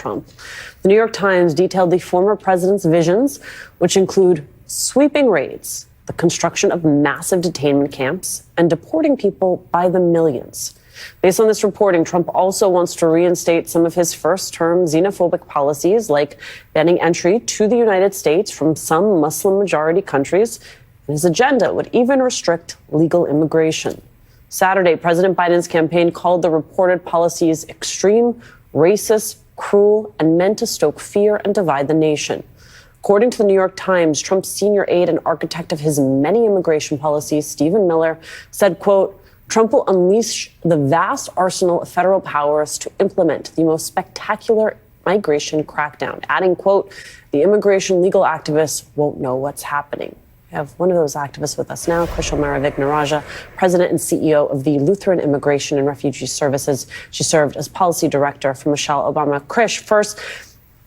Trump. The New York Times detailed the former president's visions, which include sweeping raids, the construction of massive detainment camps, and deporting people by the millions. Based on this reporting, Trump also wants to reinstate some of his first-term xenophobic policies, like banning entry to the United States from some Muslim-majority countries. And his agenda would even restrict legal immigration. Saturday, President Biden's campaign called the reported policies extreme, racist, cruel, and meant to stoke fear and divide the nation. According to the New York Times, Trump's senior aide and architect of his many immigration policies, Stephen Miller, said, quote, Trump will unleash the vast arsenal of federal powers to implement the most spectacular migration crackdown, adding, quote, the immigration legal activists won't know what's happening. We have one of those activists with us now, Krish O'Mara Vignarajah, president and CEO of the Lutheran Immigration and Refugee Services. She served as policy director for Michelle Obama. Krish, first,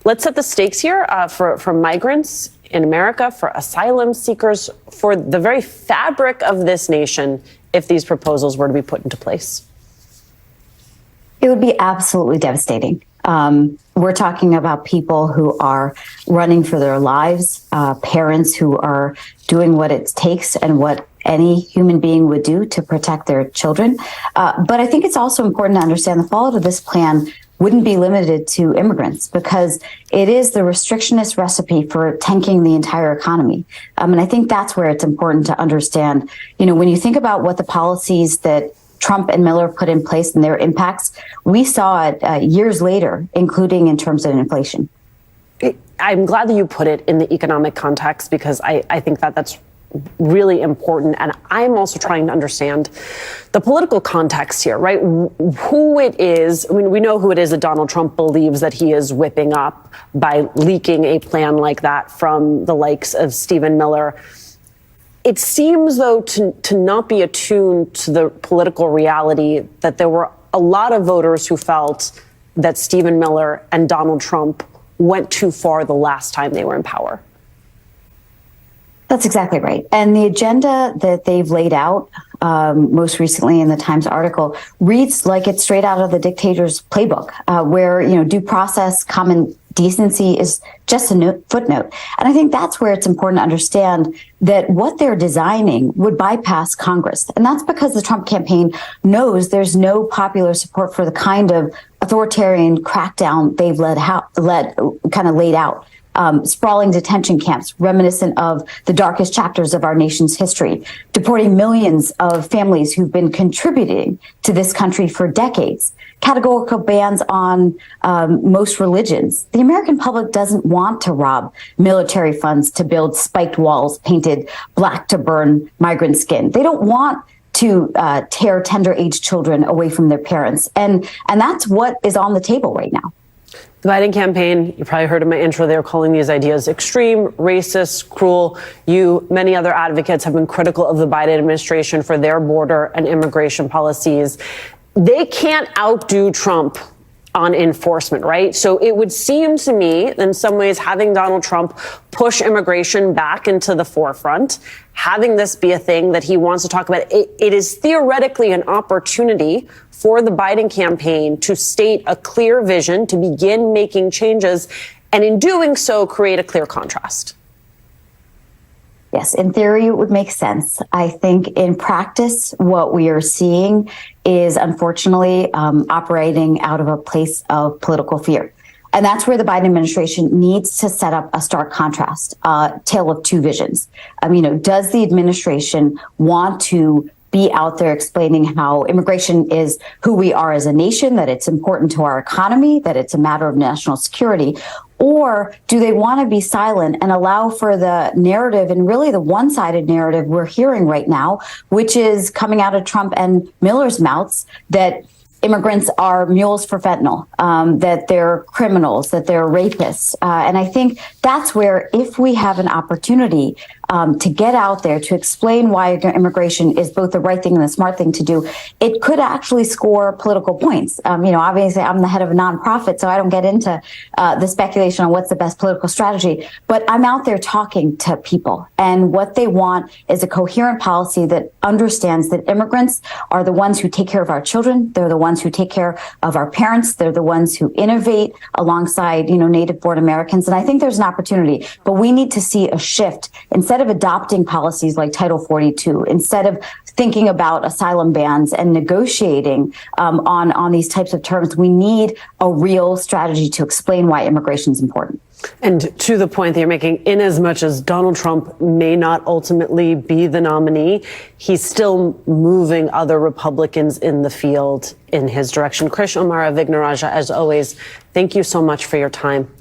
let's set the stakes here for migrants in America, for asylum seekers, for the very fabric of this nation, if these proposals were to be put into place. It would be absolutely devastating. We're talking about people who are running for their lives, parents who are doing what it takes and what any human being would do to protect their children. But I think it's also important to understand the fallout of this plan wouldn't be limited to immigrants, because it is the restrictionist recipe for tanking the entire economy. And I think that's where it's important to understand, when you think about what the policies that Trump and Miller put in place and their impacts, we saw it years later, including in terms of inflation. I'm glad that you put it in the economic context, because I think that that's really important. And I'm also trying to understand the political context here, right? Who it is. I mean, we know who it is that Donald Trump believes that he is whipping up by leaking a plan like that from the likes of Stephen Miller. It seems, though, to not be attuned to the political reality that there were a lot of voters who felt that Stephen Miller and Donald Trump went too far the last time they were in power. That's exactly right. And the agenda that they've laid out, most recently in the Times article, reads like it's straight out of the dictator's playbook, where, due process, common decency is just a footnote. And I think that's where it's important to understand that what they're designing would bypass Congress. And that's because the Trump campaign knows there's no popular support for the kind of authoritarian crackdown they've laid out. Sprawling detention camps reminiscent of the darkest chapters of our nation's history, deporting millions of families who've been contributing to this country for decades, categorical bans on most religions. The American public doesn't want to rob military funds to build spiked walls painted black to burn migrant skin. They don't want to tear tender-aged children away from their parents. And that's what is on the table right now. The Biden campaign, you probably heard in my intro, they're calling these ideas extreme, racist, cruel. Many other advocates have been critical of the Biden administration for their border and immigration policies. They can't outdo Trump on enforcement, right? So it would seem to me, in some ways, having Donald Trump push immigration back into the forefront, having this be a thing that he wants to talk about, it is theoretically an opportunity for the Biden campaign to state a clear vision, to begin making changes, and in doing so, create a clear contrast. Yes, in theory, it would make sense. I think in practice, what we are seeing is unfortunately operating out of a place of political fear. And that's where the Biden administration needs to set up a stark contrast, tale of two visions. Does the administration want to be out there explaining how immigration is who we are as a nation, that it's important to our economy, that it's a matter of national security? Or do they want to be silent and allow for the narrative, and really the one-sided narrative we're hearing right now, which is coming out of Trump and Miller's mouths, that immigrants are mules for fentanyl, that they're criminals, that they're rapists. And I think that's where, if we have an opportunity to get out there to explain why immigration is both the right thing and the smart thing to do, it could actually score political points. Obviously, I'm the head of a nonprofit, so I don't get into the speculation on what's the best political strategy. But I'm out there talking to people, and what they want is a coherent policy that understands that immigrants are the ones who take care of our children. They're the ones who take care of our parents. They're the ones who innovate alongside, native-born Americans. And I think there's an opportunity, but we need to see a shift. Instead of adopting policies like Title 42, instead of thinking about asylum bans and negotiating on these types of terms, we need a real strategy to explain why immigration is important. And to the point that you're making, in as much as Donald Trump may not ultimately be the nominee, he's still moving other Republicans in the field in his direction. Krish O'Mara Vignarajah, as always, thank you so much for your time.